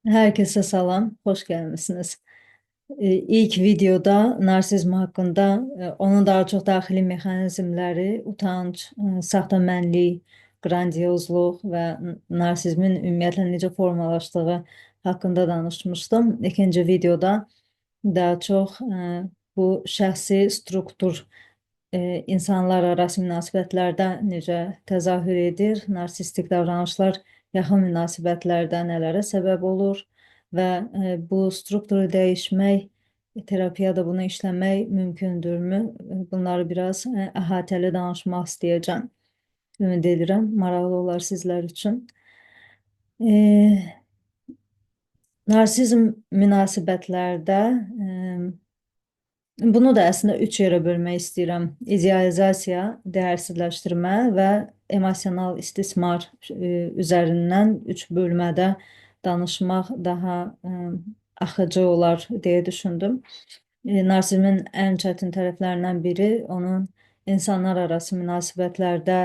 Herkese salam, hoş gelmişsiniz. İlk videoda narsizm hakkında onun daha çok daxili mexanizmləri, utanc, saxtamanlik, grandiozluq və narsizmin ümumiyyətlə necə formalaşdığı haqqında danışmışdım. İkinci videoda daha çox bu şəxsi struktur insanlar arası münasibətlərdə necə təzahür edir, narsistik davranışlar yaxın münasibətlərdə nələrə səbəb olur və bu strukturu dəyişmək, terapiyada bunu işləmək mümkündürmü? Bunları biraz əhatəli danışmaq istəyəcəm. Ümid edirəm, maraqlı olar sizlər üçün. E, Narsizm münasibətlərdə bunu da əslində üç yerə bölmək istəyirəm. İdealizasiya, dəyərsizləşdirmə və emosional istismar üzərindən üç bölmədə danışmaq daha axıcı olar deyə düşündüm. Narsizmin ən çətin tərəflərindən biri onun insanlar arası münasibətlərdə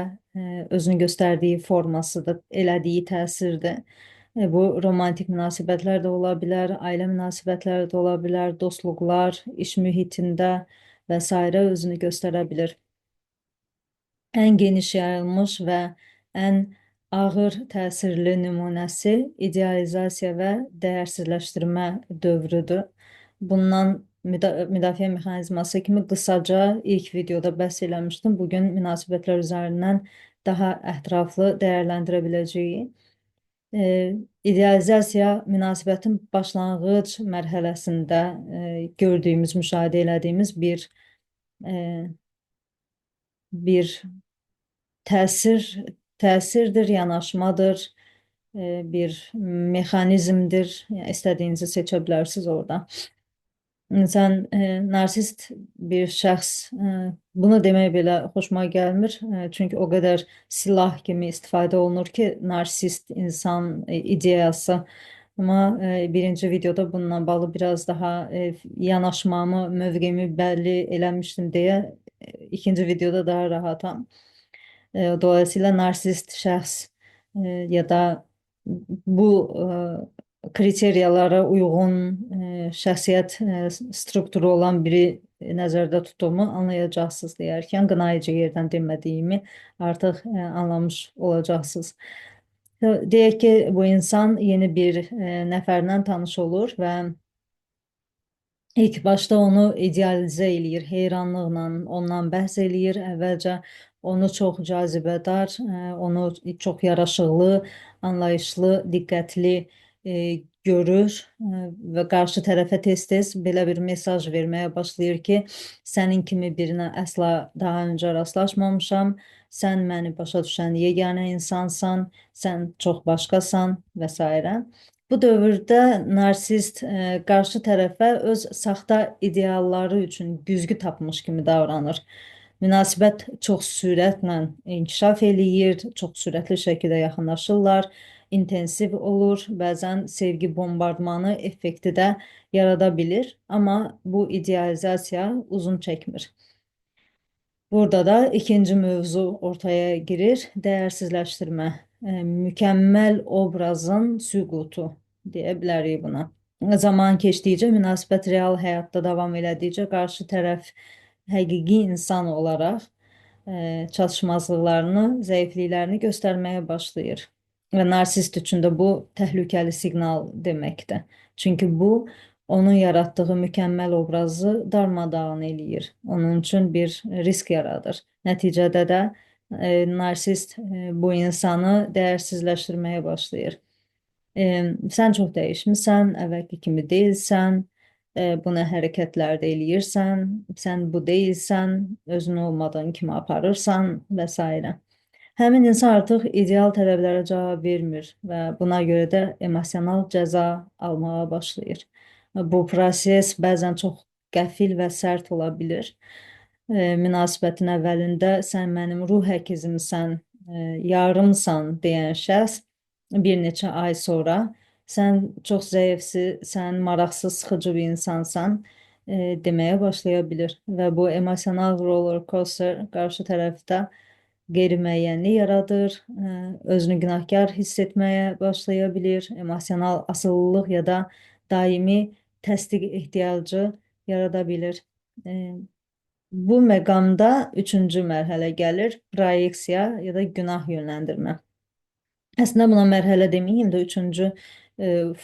özünü göstərdiyi formasıdır, elədiyi təsirdir. Bu romantik münasibətlər də ola bilər, ailə münasibətləri də ola bilər, dostluqlar, iş mühitində və sairə özünü göstərə bilir. Ən geniş yayılmış və ən ağır təsirli nümunəsi idealizasiya və dəyərsizləşdirmə dövrüdür. Bundan müdafiə mexanizması kimi qısaca ilk videoda bəhs eləmişdim. Bugün münasibətlər üzərindən daha ətraflı dəyərləndirə biləcəyik. İdealizasiya münasibətin başlanğıc mərhələsində gördüyümüz, müşahidə elədiyimiz e, bir təsirdir, yanaşmadır, bir mexanizmdir. Yəni, istədiyinizi seçə bilərsiniz orada. Sən narsist bir şəxs, bunu demək belə xoşuma gəlmir. Çünki o qədər silah kimi istifadə olunur ki, narsist insan ideyası. Amma birinci videoda bununla bağlı biraz daha yanaşmamı, mövqeyimi bəlli eləmişdim deyə ikinci videoda daha rahatam. Dolayısıyla narsist şəxs ya da bu kriteriyalara uyğun şəxsiyyət strukturu olan biri nəzərdə tutduğumu anlayacaqsınız deyərkən, qınayıcı yerdən demədiyimi artıq anlamış olacaqsınız. Deyək ki, bu insan yeni bir nəfərlə tanış olur və İlk başda onu idealizə eləyir, heyranlıqla ondan bəhs eləyir. Əvvəlcə onu çox cazibədar, onu çox yaraşıqlı, anlayışlı, diqqətli görür və qarşı tərəfə tez-tez belə bir mesaj verməyə başlayır ki, sənin kimi birinə əsla daha öncə rastlaşmamışam, sən məni başa düşən yeganə insansan, sən çox başqasan və s. Bu dövrdə narsist qarşı tərəfə öz saxta idealları üçün güzgü tapmış kimi davranır. Münasibət çox sürətlə inkişaf eləyir, çox sürətli şəkildə yaxınlaşırlar, intensiv olur, bəzən sevgi bombardmanı effekti də yarada bilir, amma bu idealizasiya uzun çəkmir. Burada da ikinci mövzu ortaya girir, dəyərsizləşdirmə, mükəmməl obrazın süqutu deyə bilərik buna. Zaman keçdikcə, münasibət real həyatda davam elədikcə qarşı tərəf həqiqi insan olaraq çatışmazlıqlarını, zəifliklərini göstərməyə başlayır. Və narsist üçün də bu təhlükəli siqnal deməkdir. Çünki bu, onun yaratdığı mükəmməl obrazı darmadağın eləyir. Onun üçün bir risk yaradır. Nəticədə də narsist bu insanı dəyərsizləşdirməyə başlayır. Sən çox dəyişmisən, əvvəlki kimi deyilsən, buna hərəkətlər də eləyirsən, sən bu deyilsən, özün olmadığın kimi aparırsan və s. Həmin insan artıq ideal tələblərə cavab vermir və buna görə də emosional cəza almağa başlayır. Bu proses bəzən çox qəfil və sərt ola bilir. Münasibətin əvvəlində sən mənim ruh həkimimsən, yarımsan deyən şəxs bir neçə ay sonra sən çox zəifsən, maraqsız, sıxıcı bir insansan deməyə başlaya bilir və bu emosional roller coaster qarşı tərəfdə qeyri-müəyyənlik yaradır, özünü günahkar hiss etməyə başlaya bilir, emosional asılılıq ya da daimi təsdiq ehtiyacı yarada bilir. E, Bu məqamda üçüncü mərhələ gəlir, proyeksiya ya da günah yönləndirmə. Əslində buna mərhələ deməyim də üçüncü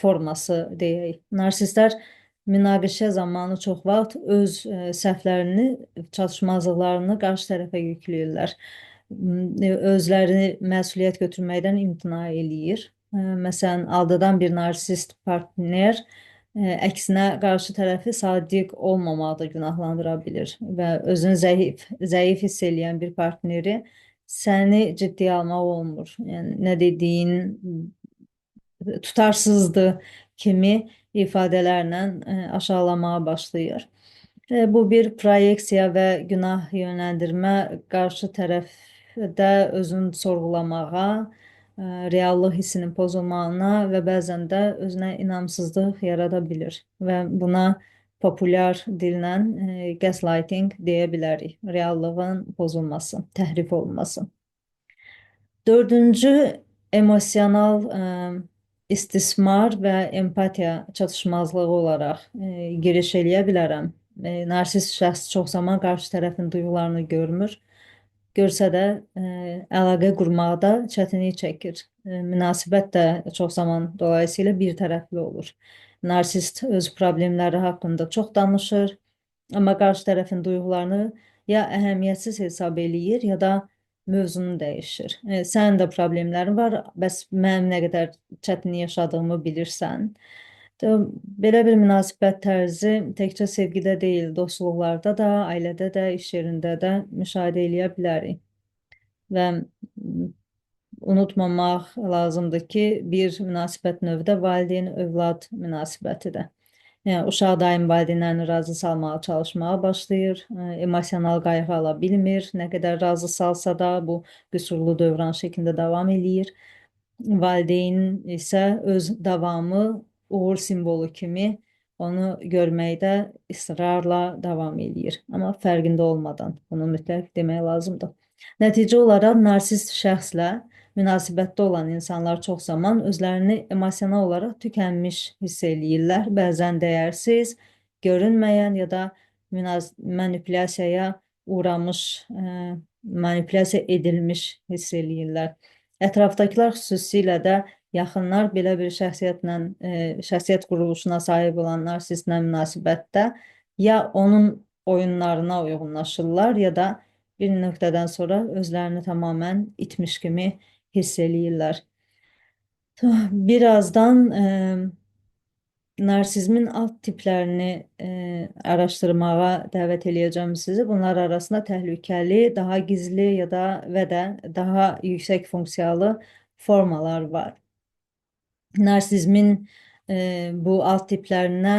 forması deyək. Narsistlər münaqişə zamanı çox vaxt öz səhvlərini, çatışmazlıqlarını qarşı tərəfə yükləyirlər. Özlərini məsuliyyət götürməkdən imtina eləyir. Məsələn, aldadan bir narsist partner əksinə qarşı tərəfi sadiq olmamaqda günahlandıra bilir və özünü zəif hiss eləyən bir partneri səni ciddiyə almaq olmur. Yəni nə dediyin tutarsızdı kimi ifadələrlə aşağılamağa başlayır. Bu bir proyeksiya və günah yönləndirmə qarşı tərəfdə özünü sorğulamağa, reallıq hissinin pozulmağına və bəzən də özünə inamsızlıq yarada bilir və buna populyar dillə gaslighting deyə bilərik. Reallığın pozulması, təhrif olunması. Dördüncü emosional istismar və empatiya çatışmazlığı olaraq giriş eləyə bilərəm. Narsist şəxs çox zaman qarşı tərəfin duyğularını görmür. Görsə də əlaqə qurmaqda çətinlik çəkir. Münasibət də çox zaman dolayısıyla bir tərəfli olur. Narsist öz problemləri haqqında çox danışır, amma qarşı tərəfin duyğularını ya əhəmiyyətsiz hesab eləyir, ya da mövzunu dəyişir. Sənin də problemlərin var, bəs mənim nə qədər çətinlik yaşadığımı bilirsən. Belə bir münasibət tərzi təkcə sevgidə deyil, dostluqlarda da, ailədə də, iş yerində də müşahidə eləyə bilərik. Və unutmamaq lazımdır ki, bir münasibət növü də valideyn-övlad münasibətidir. Yəni, uşaq daim valideynlərini razı salmağa çalışmağa başlayır, emosional qayğı ala bilmir, nə qədər razı salsa da bu qüsurlu dövran şəklində davam eləyir. Valideyn isə öz davamı uğur simvolu kimi onu görməkdə israrla davam eləyir. Amma fərqində olmadan bunu mütləq demək lazımdır. Nəticə olaraq narsist şəxslə münasibətdə olan insanlar çox zaman özlərini emosional olaraq tükənmiş hiss eləyirlər. Bəzən dəyərsiz, görünməyən ya da manipulyasiyaya uğramış, manipulyasiya edilmiş hiss eləyirlər. Ətrafdakılar, xüsusilə də yaxınlar belə bir şəxsiyyət quruluşuna sahib olan narsistlə münasibətdə ya onun oyunlarına uyğunlaşırlar, ya da bir nöqtədən sonra özlərini tamamən itmiş kimi hiss eləyirlər. Birazdan narsizmin alt tiplərini araşdırmağa dəvət eləyəcəm sizi. Bunlar arasında təhlükəli, daha gizli ya da və də daha yüksək funksiyalı formalar var. Narsizmin bu alt tiplərinə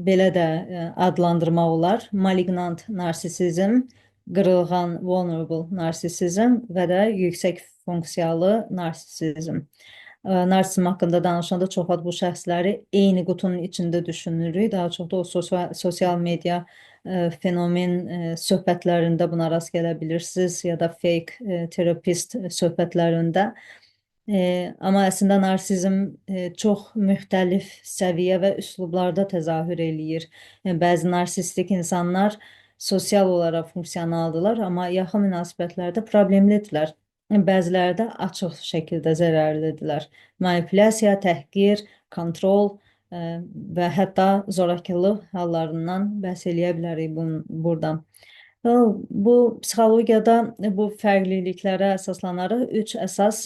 belə də adlandırmaq olar. Malignant narsisizm, qırılğan vulnerable narsisizm və də yüksək funksiyalı narsisizm. Narsizm haqqında danışanda çox vaxt bu şəxsləri eyni qutunun içində düşünürük. Daha çox da o sosial media fenomen söhbətlərində buna rast gələ bilirsiniz, ya da fake terapist söhbətlərində. Amma əslində narsizm çox müxtəlif səviyyə və üslublarda təzahür eləyir. Bəzi narsistik insanlar sosial olaraq funksionaldılar, amma yaxın münasibətlərdə problemlidirlər. Bəziləri də açıq şəkildə zərərlidirlər. Manipulyasiya, təhqir, kontrol və hətta zorakılıq hallarından bəhs eləyə bilərik buradan. Bu psixologiyada bu fərqliliklərə əsaslanaraq üç əsas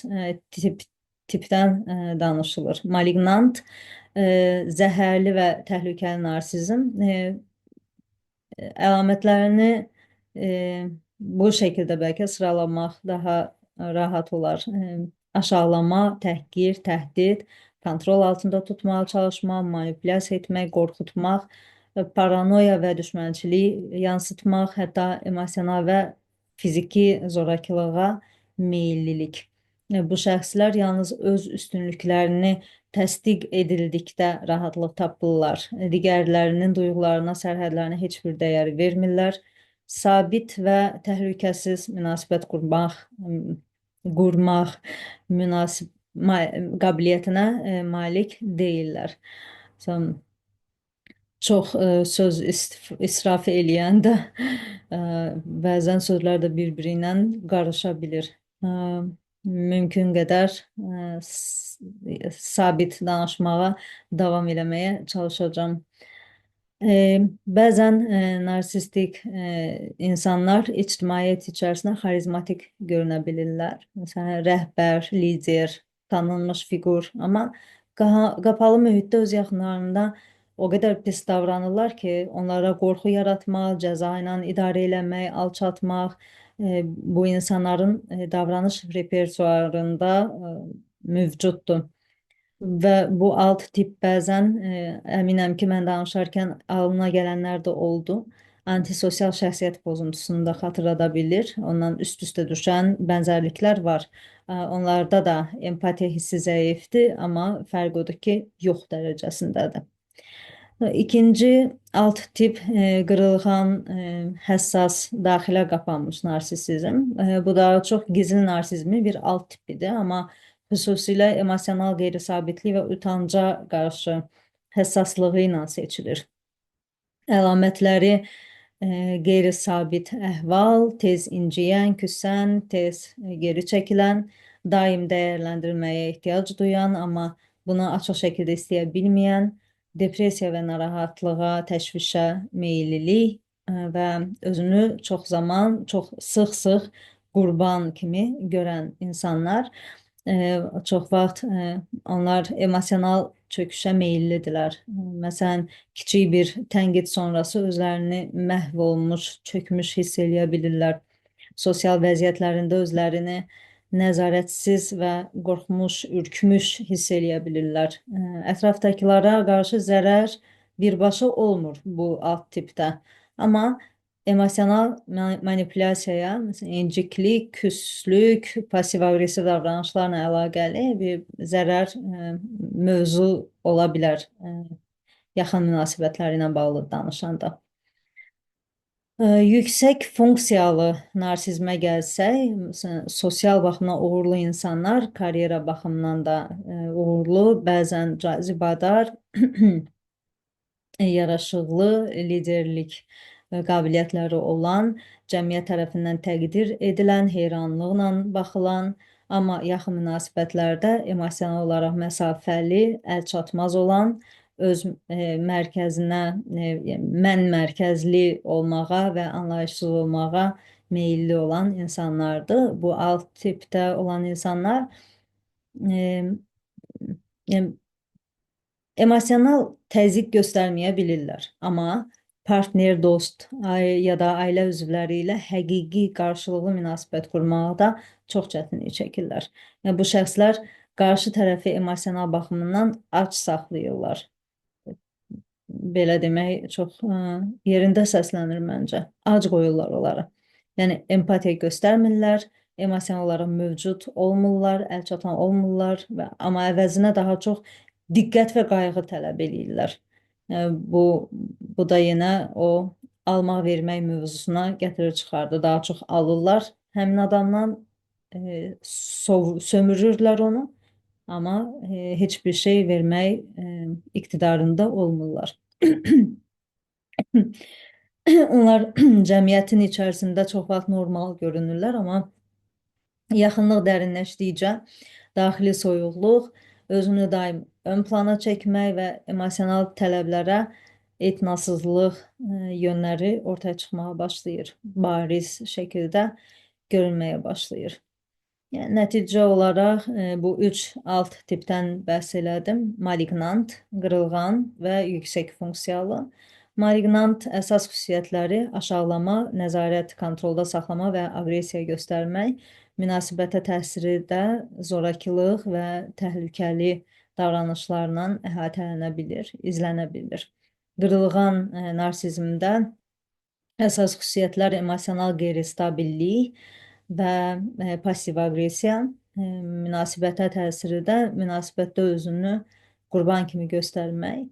tipdən danışılır. Malignant, zəhərli və təhlükəli narsizm. Əlamətlərini bu şəkildə bəlkə sıralamaq daha rahat olar. Aşağılama, təhqir, təhdid, kontrol altında tutmağa çalışmaq, manipulyasiya etmək, qorxutmaq, paranoya və düşmənçilik yansıtmaq, hətta emosional və fiziki zorakılığa meyillilik. Bu şəxslər yalnız öz üstünlüklərini təsdiq edildikdə rahatlıq tapırlar. Digərlərinin duyğularına, sərhədlərinə heç bir dəyər vermirlər. sabit və təhlükəsiz münasibət qurmaq qabiliyyətinə malik deyillər. So, çox söz israf eləyən də bəzən sözlər də bir-biri ilə qarışa bilir. Mümkün qədər sabit danışmağa davam eləməyə çalışacağam. Bəzən narsistik insanlar ictimaiyyət içərisində xarizmatik görünə bilirlər. Məsələn, rəhbər, lider, tanınmış fiqur, amma qapalı mühitdə öz yaxınlarında o qədər pis davranırlar ki, onlara qorxu yaratmaq, cəza ilə idarə eləmək, alçatmaq bu insanların davranış repertuarında mövcuddur. Və bu alt tip bəzən əminəm ki, mən danışarkən ağlına gələnlər də oldu. Antisosial şəxsiyyət pozuntusunu da xatırlada bilir. Ondan üst-üstə düşən bənzərliklər var. Onlarda da empatiya hissi zəifdir, amma fərq odur ki, yox dərəcəsindədir. İkinci alt tip qırılğan, həssas, daxilə qapanmış narsisizm. Bu da çox gizli narsizmin bir alt tipidir, amma xüsusilə emosional qeyri-sabitlik və utanca qarşı həssaslığı ilə seçilir. Əlamətləri qeyri-sabit əhval, tez inciyən, küsən, tez geri çəkilən, daim dəyərləndirməyə ehtiyac duyan, amma bunu açıq şəkildə istəyə bilməyən, depressiya və narahatlığa, təşvişə meyillilik və özünü çox zaman, çox sıx-sıx qurban kimi görən insanlar çox vaxt onlar emosional çöküşə meyillidirlər. Məsələn, kiçik bir tənqid sonrası özlərini məhv olmuş, çökmüş hiss eləyə bilirlər. Sosial vəziyyətlərində özlərini nəzarətsiz və qorxmuş, ürkmüş hiss eləyə bilirlər. Ətrafdakılara qarşı zərər birbaşa olmur bu alt tipdə. Amma emosional manipulyasiyaya, məsələn, inciklik, küslük, pasiv-aqressiv davranışlarla əlaqəli bir zərər mövzu ola bilər yaxın münasibətləri ilə bağlı danışanda. Yüksək funksiyalı narsizmə gəlsək, məsələn, sosial baxımdan uğurlu insanlar karyera baxımından da uğurlu, bəzən cazibədar, yaraşıqlı, liderlik qabiliyyətləri olan, cəmiyyət tərəfindən təqdir edilən, heyranlıqla baxılan, amma yaxın münasibətlərdə emosional olaraq məsafəli, əlçatmaz olan, öz mərkəzinə, mən mərkəzli olmağa və anlayışsız olmağa meyilli olan insanlardır. Bu alt tipdə olan insanlar emosional təzyiq göstərməyə bilirlər, amma partner, dost ya da ailə üzvləri ilə həqiqi qarşılıqlı münasibət qurmaqda çox çətinlik çəkirlər. Yəni, bu şəxslər qarşı tərəfi emosional baxımından ac saxlayırlar. Belə demək çox yerində səslənir məncə. Ac qoyurlar onları. Yəni, empatiya göstərmirlər, emosional olaraq mövcud olmurlar, əlçatan olmurlar, amma əvəzinə daha çox diqqət və qayğı tələb edirlər. Bu da yenə o almaq-vermək mövzusuna gətirir çıxardı. Daha çox alırlar həmin adamdan, sömürürlər onu, amma heç bir şey vermək iqtidarında olmurlar. Onlar cəmiyyətin içərisində çox vaxt normal görünürlər, amma yaxınlıq dərinləşdikcə daxili soyuqluq, özünü daim ön plana çəkmək və emosional tələblərə etinasızlıq yönləri ortaya çıxmağa başlayır. Bariz şəkildə görünməyə başlayır. Yəni, nəticə olaraq bu üç alt tipdən bəhs elədim. Malignant, qırılğan və yüksək funksiyalı. Malignant əsas xüsusiyyətləri aşağılama, nəzarət, kontrolda saxlama və aqressiya göstərmək, münasibətə təsiri də zorakılıq və təhlükəli davranışlarla əhatələnə bilir, izlənə bilir. Qırılğan narsizmdə əsas xüsusiyyətlər emosional qeyri-stabillik və pasiv-aqressiya, münasibətə təsiri də münasibətdə özünü qurban kimi göstərmək,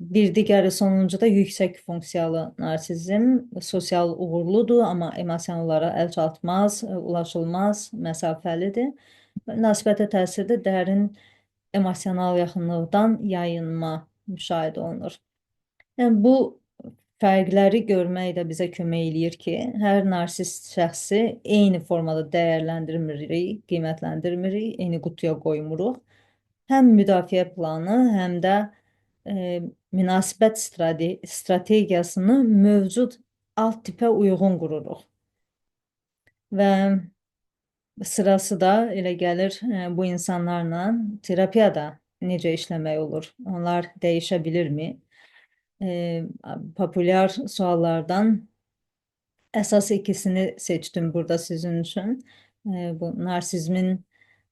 Bir digəri sonuncu da yüksək funksiyalı narsizm, sosial uğurludur, amma emosionallara əlçatmaz, ulaşılmaz, məsafəlidir. Münasibətə təsirdə dərin emosional yaxınlıqdan yayınma müşahidə olunur. Yəni bu fərqləri görmək də bizə kömək eləyir ki, hər narsist şəxsi eyni formada dəyərləndirmirik, qiymətləndirmirik, eyni qutuya qoymuruq. Həm müdafiə planı, həm də münasibət strategiyasını mövcud alt tipə uyğun qururuq. Və sırası da elə gəlir bu insanlarla terapiyada necə işləmək olur? Onlar dəyişə bilirmi? Populyar suallardan əsas ikisini seçdim burada sizin üçün. Bu narsizmin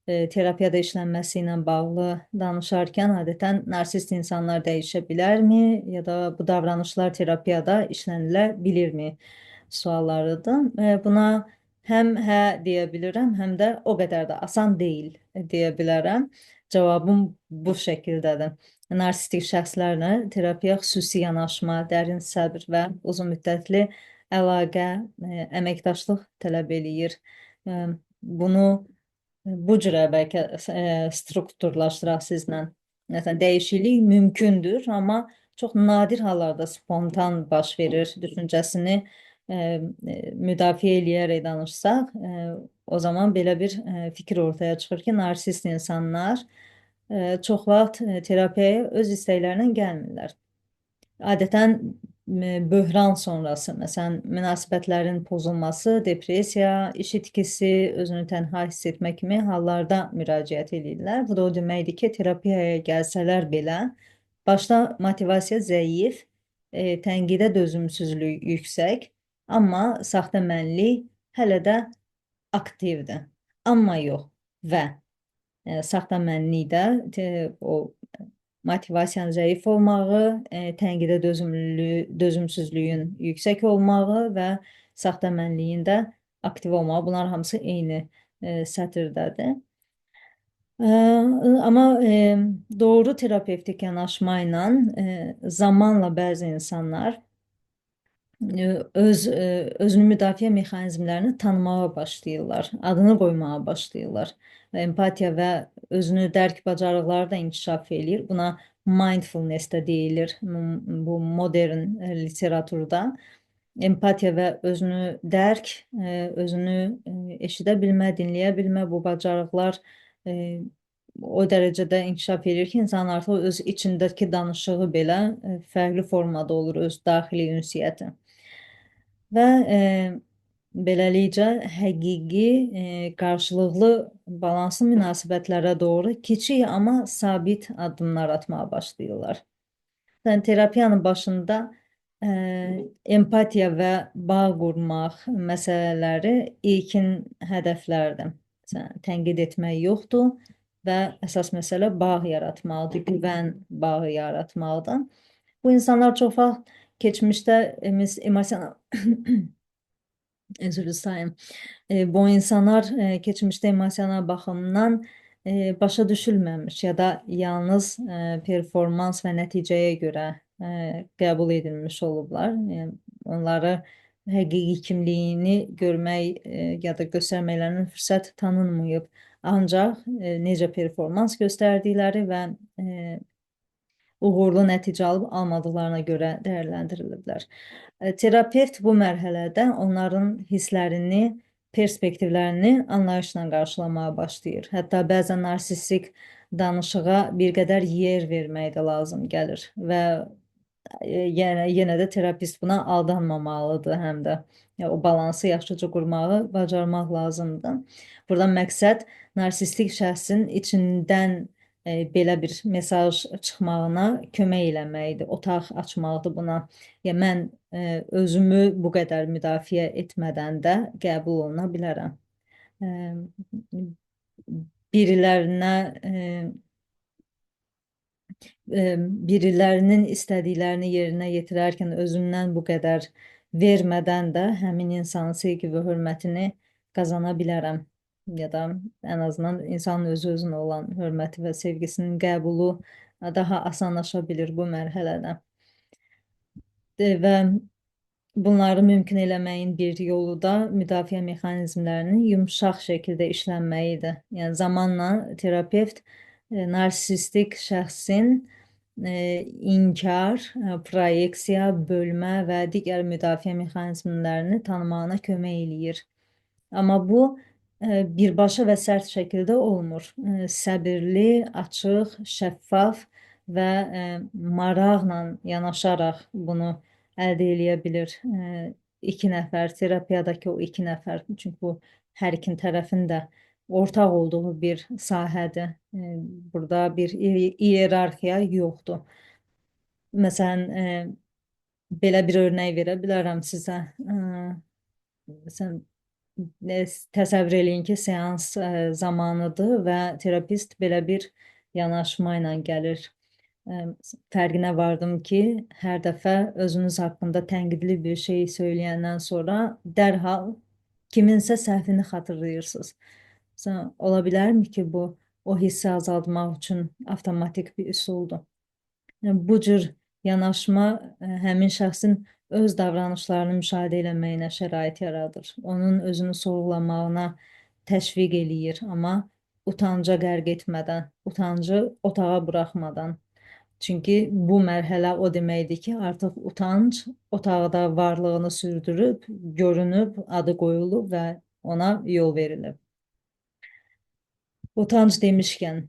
terapiyada işlənməsi ilə bağlı danışarkən adətən narsist insanlar dəyişə bilərmi, ya da bu davranışlar terapiyada işlənilə bilirmi suallarıdır. Buna həm hə deyə bilirəm, həm də o qədər də asan deyil deyə bilərəm. Cavabım bu şəkildədir. Narsistik şəxslərlə terapiya xüsusi yanaşma, dərin səbr və uzunmüddətli əlaqə, əməkdaşlıq tələb eləyir. Bunu bu cürə bəlkə strukturlaşdıraq sizlə. Məsələn, dəyişiklik mümkündür, amma çox nadir hallarda spontan baş verir. Düşüncəsini müdafiə eləyərək danışsaq, o zaman belə bir fikir ortaya çıxır ki, narsist insanlar çox vaxt terapiyaya öz istəklərindən gəlmirlər. Adətən böhran sonrası, məsələn, münasibətlərin pozulması, depressiya, iş itkisi, özünü tənha hiss etmə kimi hallarda müraciət edirlər. Bu da o deməkdir ki, terapiyaya gəlsələr belə, başda motivasiya zəif, tənqidə dözümsüzlük yüksək, amma saxtamənlik hələ də aktivdir. Amma yox və saxtamənlikdə o motivasiyanın zəif olmağı, tənqidə dözümsüzlüyün yüksək olmağı və saxtamənliyin də aktiv olmağı, bunlar hamısı eyni sətirdədir. Amma doğru terapevtik yanaşma ilə zamanla bəzi insanlar özünü müdafiə mexanizmlərini tanımağa başlayırlar, adını qoymağa başlayırlar. Empatiya və özünü dərk bacarıqları da inkişaf eləyir. Buna mindfulness də deyilir bu modern literaturda. Empatiya və özünü dərk, özünü eşidə bilmə, dinləyə bilmə, bu bacarıqlar o dərəcədə inkişaf edir ki, insan artıq öz içindəki danışığı belə fərqli formada olur, öz daxili ünsiyyəti. Və beləliklə həqiqi, qarşılıqlı balanslı münasibətlərə doğru kiçik, amma sabit addımlar atmağa başlayırlar. Yəni, terapiyanın başında empatiya və bağ qurmaq məsələləri ilkin hədəflərdir. Məsələn, tənqid etmək yoxdur və əsas məsələ bağ yaratmaqdır, güvən bağı yaratmaqdır. Bu insanlar çox vaxt keçmişdə emosional özür istəyirəm. Bu insanlar keçmişdə emosional baxımdan başa düşülməmiş ya da yalnız performans və nəticəyə görə qəbul edilmiş olublar. Onları həqiqi kimliyini görmək ya da göstərməklərinə fürsət tanınmayıb. Ancaq necə performans göstərdikləri və uğurlu nəticə alıb almadıqlarına görə dəyərləndiriliblər. Terapevt bu mərhələdə onların hisslərini, perspektivlərini anlayışla qarşılamağa başlayır. Hətta bəzən narsistik danışığa bir qədər yer vermək də lazım gəlir və yenə də terapist buna aldanmamalıdır həm də. O balansı yaxşıca qurmağı bacarmaq lazımdır. Burada məqsəd narsistik şəxsin içindən belə bir mesaj çıxmağına kömək eləməkdir, otaq açmaqdır buna. Ya mən özümü bu qədər müdafiə etmədən də qəbul oluna bilərəm. Birilərinin istədiklərini yerinə yetirərkən özümdən bu qədər vermədən də həmin insanın sevgi və hörmətini qazana bilərəm. Ya da ən azından insanın özü-özünə olan hörməti və sevgisinin qəbulu daha asanlaşa bilir bu mərhələdə. Və bunları mümkün eləməyin bir yolu da müdafiə mexanizmlərinin yumşaq şəkildə işlənməyidir. Yəni zamanla terapevt narsistik şəxsin inkar, proyeksiya, bölmə və digər müdafiə mexanizmlərini tanımağına kömək eləyir. Amma bu birbaşa və sərt şəkildə olmur. Səbirli, açıq, şəffaf və maraqla yanaşaraq bunu əldə eləyə bilir iki nəfər, terapiyadakı o iki nəfər. Çünki bu hər iki tərəfin də ortaq olduğu bir sahədir. Burada bir iyerarxiya yoxdur. Məsələn, belə bir örnək verə bilərəm sizə. Məsələn, təsəvvür eləyin ki, seans zamanıdır və terapist belə bir yanaşma ilə gəlir. Fərqinə vardım ki, hər dəfə özünüz haqqında tənqidli bir şey söyləyəndən sonra dərhal kiminsə səhvini xatırlayırsınız. Məsələn, ola bilərmi ki, bu o hissi azaltmaq üçün avtomatik bir üsuldur? Bu cür yanaşma həmin şəxsin öz davranışlarını müşahidə eləməyinə şərait yaradır. Onun özünü sorğulamağına təşviq eləyir, amma utanca qərq etmədən, utancı otağa buraxmadan. Çünki bu mərhələ o deməkdir ki, artıq utanc otaqda varlığını sürdürüb, görünüb, adı qoyulub və ona yol verilib. Utanc demişkən,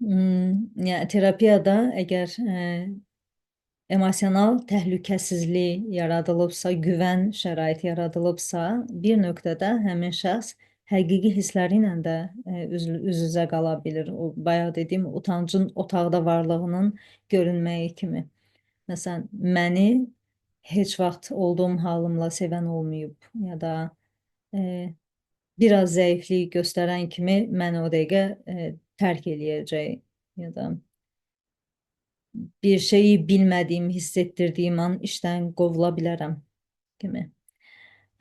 yəni terapiyada əgər emosional təhlükəsizlik yaradılıbsa, güvən şəraiti yaradılıbsa, bir nöqtədə həmin şəxs həqiqi hissləri ilə də üz-üzə qala bilir. O bayaq dediyim utancın otaqda varlığının görünməyi kimi. Məsələn, məni heç vaxt olduğum halımla sevən olmayıb ya da biraz zəiflik göstərən kimi məni o dəqiqə tərk eləyəcək ya da bir şeyi bilmədiyim, hiss etdirdiyim an işdən qovula bilərəm kimi.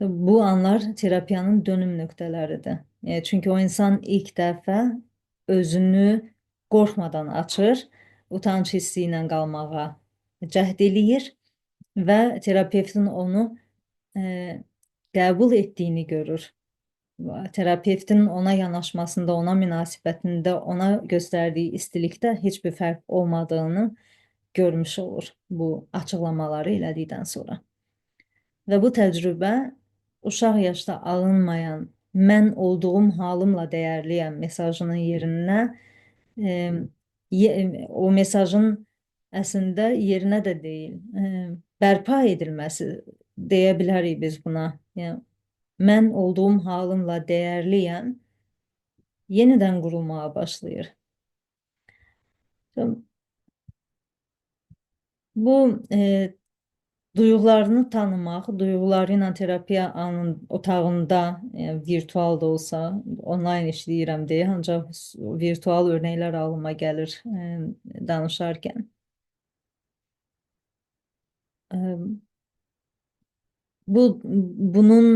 Bu anlar terapiyanın dönüm nöqtələridir. Çünki o insan ilk dəfə özünü qorxmadan açır, utanc hissi ilə qalmağa cəhd eləyir və terapevtin onu qəbul etdiyini görür. Terapevtin ona yanaşmasında, ona münasibətində, ona göstərdiyi istilikdə heç bir fərq olmadığını görmüş olur bu açıqlamaları elədikdən sonra. Və bu təcrübə uşaq yaşda alınmayan mən olduğum halımla dəyərliyəm mesajının yerinə o mesajın əslində yerinə də deyil, bərpa edilməsi deyə bilərik biz buna. Yəni, mən olduğum halımla dəyərliyəm yenidən qurulmağa başlayır. Bu duyğularını tanımaq, duyğuları ilə terapiya otağında, virtual da olsa, onlayn işləyirəm deyə, ancaq virtual örnəklər ağlıma gəlir danışarkən. Bunun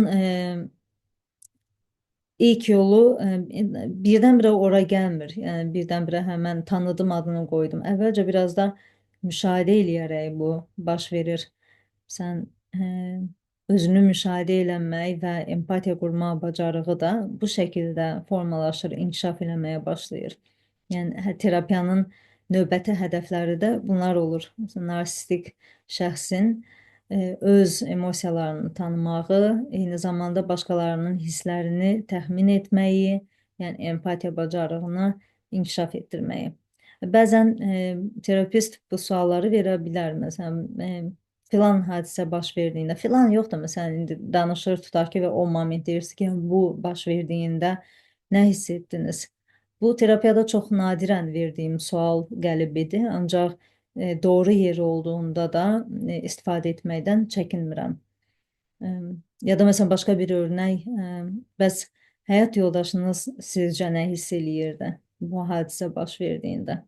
ilk yolu birdən-birə ora gəlmir. Yəni birdən-birə həmən tanıdım adını qoydum. Əvvəlcə biraz da müşahidə eləyərək bu baş verir. Sən özünü müşahidə eləmək və empatiya qurmaq bacarığı da bu şəkildə formalaşır, inkişaf eləməyə başlayır. Yəni terapiyanın növbəti hədəfləri də bunlar olur. Məsələn, narsistik şəxsin öz emosiyalarını tanımağı, eyni zamanda başqalarının hisslərini təxmin etməyi, yəni empatiya bacarığını inkişaf etdirməyi. Bəzən terapist bu sualları verə bilər. Məsələn, filan hadisə baş verdiyində, filan yox da məsələn indi danışır, tutaq ki, və o moment deyirsiz ki, bu baş verdiyində nə hiss etdiniz? Bu terapiyada çox nadirən verdiyim sual gəlib idi, ancaq doğru yeri olduğunda da istifadə etməkdən çəkinmirəm. Ya da məsələn başqa bir örnək, bəs həyat yoldaşınız sizcə nə hiss eləyirdi bu hadisə baş verdiyində?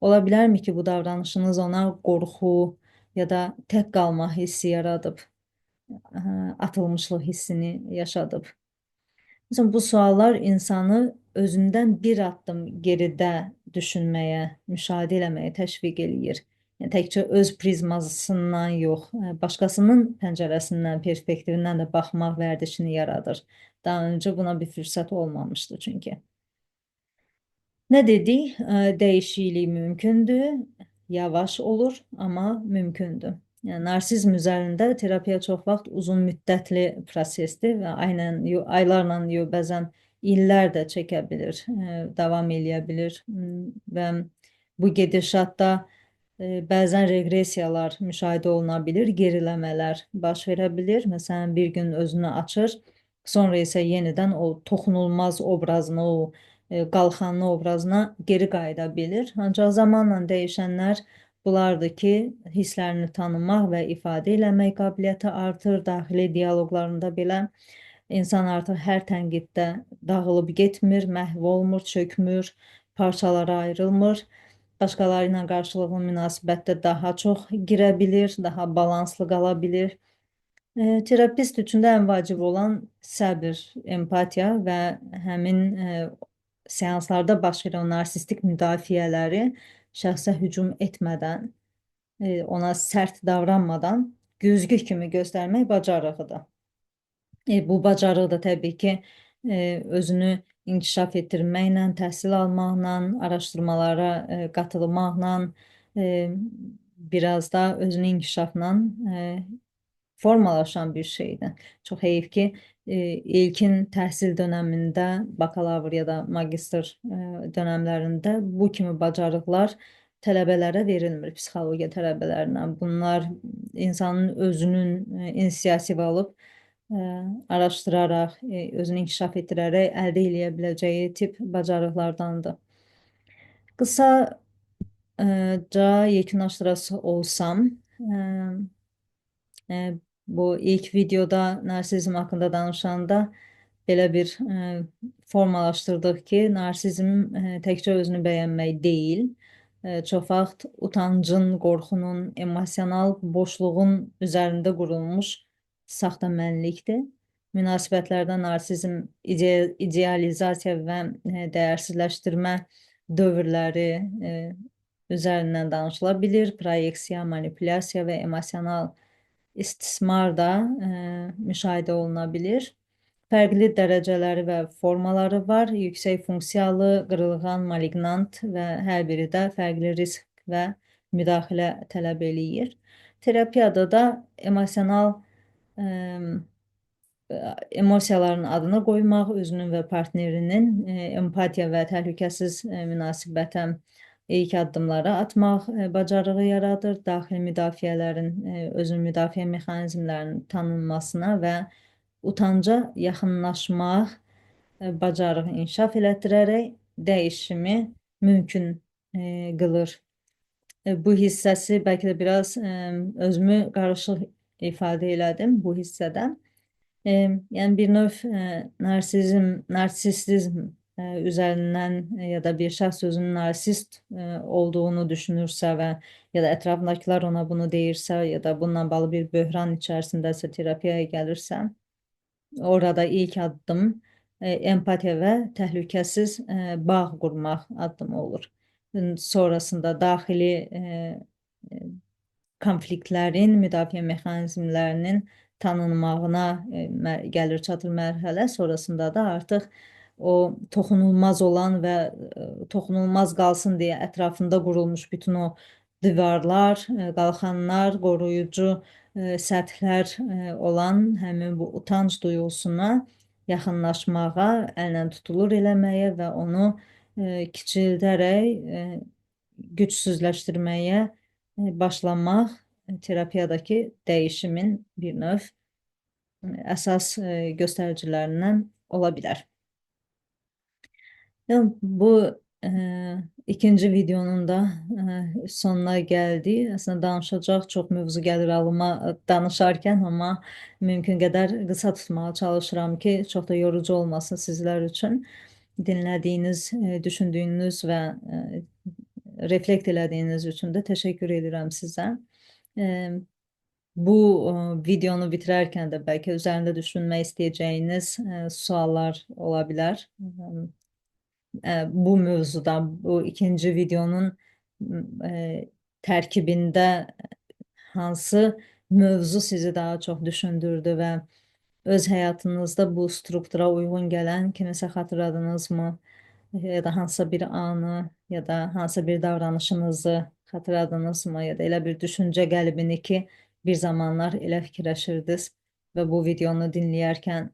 Ola bilərmi ki, bu davranışınız ona qorxu ya da tək qalma hissi yaradıb, atılmışlıq hissini yaşadıb? Məsələn, bu suallar insanı özündən bir addım geridə düşünməyə, müşahidə eləməyə təşviq eləyir. Yəni təkcə öz prizmasından yox, başqasının pəncərəsindən, perspektivindən də baxmaq vərdişini yaradır. Daha öncə buna bir fürsət olmamışdı çünki. Nə dedik? Dəyişiklik mümkündür, yavaş olur, amma mümkündür. Yəni narsizm üzərində terapiya çox vaxt uzun müddətli prosesdir və aylarla yox, bəzən illər də çəkə bilir, davam eləyə bilir və bu gedişatda bəzən reqressiyalar müşahidə oluna bilir, geriləmələr baş verə bilir. Məsələn, bir gün özünü açır, sonra isə yenidən o toxunulmaz obrazına, o qalxanlı obrazına geri qayıda bilir. Ancaq zamanla dəyişənlər bunlardır ki, hisslərini tanımaq və ifadə eləmək qabiliyyəti artır, daxili dialoqlarında belə insan artıq hər tənqiddə dağılıb getmir, məhv olmur, çökmür, parçalara ayrılmır. Başqaları ilə qarşılıqlı münasibətdə daha çox girə bilir, daha balanslı qala bilir. Terapist üçün də ən vacib olan səbir, empatiya və həmin seanslarda baş verən narsistik müdafiələri şəxsə hücum etmədən, ona sərt davranmadan güzgü kimi göstərmək bacarığıdır. Bu bacarıq da təbii ki, özünü inkişaf etdirməklə, təhsil almaqla, araşdırmalara qatılmaqla, biraz da özünün inkişafla formalaşan bir şeydir. Çox heyif ki, ilkin təhsil dönəmində, bakalavr ya da magistr dönəmlərində bu kimi bacarıqlar tələbələrə verilmir, psixologiya tələbələrinə. Bunlar insanın özünün inisiativ alıb, araşdıraraq, özünü inkişaf etdirərək əldə eləyə biləcəyi tip bacarıqlardandır. Qısaca yekunlaşdırası olsam, bu ilk videoda narsizm haqqında danışanda belə bir formalaşdırdıq ki, narsizm təkcə özünü bəyənmək deyil, çox vaxt utancın, qorxunun, emosional boşluğun üzərində qurulmuş saxta mənlikdir. Münasibətlərdə narsizm idealizasiya və dəyərsizləşdirmə dövrləri üzərindən danışıla bilir. Proyeksiya, manipulyasiya və emosional istismar da müşahidə oluna bilir. Fərqli dərəcələri və formaları var. Yüksək funksiyalı, qırılğan, malignant və hər biri də fərqli risk və müdaxilə tələb eləyir. Terapiyada da emosiyaların adını qoymaq, özünün və partnerinin empatiya və təhlükəsiz münasibətə ilk addımları atmaq bacarığı yaradır. Daxili müdafiələrin, özünün müdafiə mexanizmlərinin tanınmasına və utanca yaxınlaşmaq bacarığı inkişaf elətdirərək dəyişimi mümkün qılır. Bu hissəsi bəlkə də biraz özümü qarışıq ifadə elədim bu hissədə. Yəni bir növ narsisizm üzərindən ya da bir şəxs özünün narsist olduğunu düşünürsə və ya da ətrafındakılar ona bunu deyirsə ya da bununla bağlı bir böhran içərisindəsə terapiyaya gəlirsə, orada ilk addım empatiya və təhlükəsiz bağ qurmaq addımı olur. Sonrasında daxili konfliktlərin, müdafiə mexanizmlərinin tanınmağına gəlir çatır mərhələ, sonrasında da artıq o toxunulmaz olan və toxunulmaz qalsın deyə ətrafında qurulmuş bütün o divarlar, qalxanlar, qoruyucu səthlər olan həmin bu utanc duyğusuna yaxınlaşmağa, əllə tutulur eləməyə və onu kiçildərək gücsüzləşdirməyə başlamaq terapiyadakı dəyişimin bir növ əsas göstəricilərindən ola bilər. Bu ikinci videonun da sonuna gəldik. Əslində danışacaq çox mövzu gəlir ağlıma danışarkən, amma mümkün qədər qısa tutmağa çalışıram ki, çox da yorucu olmasın sizlər üçün. Dinlədiyiniz, düşündüyünüz və reflekt elədiyiniz üçün də təşəkkür edirəm sizə. Bu videonu bitirərkən də bəlkə üzərində düşünmək istəyəcəyiniz suallar ola bilər. bu mövzuda, bu ikinci videonun e, tərkibində hansı mövzu sizi daha çox düşündürdü və öz həyatınızda bu struktura uyğun gələn kimisə xatırladınızmı? Ya da hansısa bir anı, ya da hansısa bir davranışınızı xatırladınızmı? Ya da elə bir düşüncə qəlbini ki, bir zamanlar elə fikirləşirdiniz və bu videonu dinləyərkən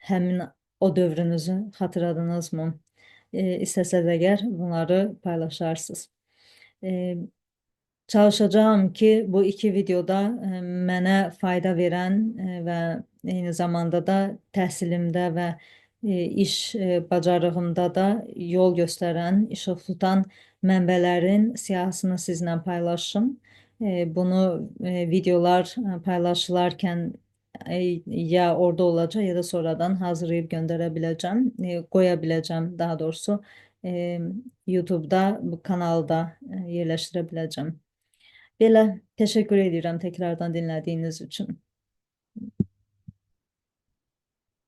həmin o dövrünüzü xatırladınızmı? İstəsəz əgər bunları paylaşarsınız. E, Çalışacağım ki, bu iki videoda mənə fayda verən və eyni zamanda da təhsilimdə və iş bacarığımda da yol göstərən, işıq tutan mənbələrin siyahısını sizlə paylaşım. Bunu videolar paylaşılarkən ya orada olacaq, ya da sonradan hazırlayıb göndərə biləcəm, qoya biləcəm daha doğrusu. E, YouTube'da, bu kanalda yerləşdirə biləcəm. Belə, təşəkkür edirəm təkrardan dinlədiyiniz üçün.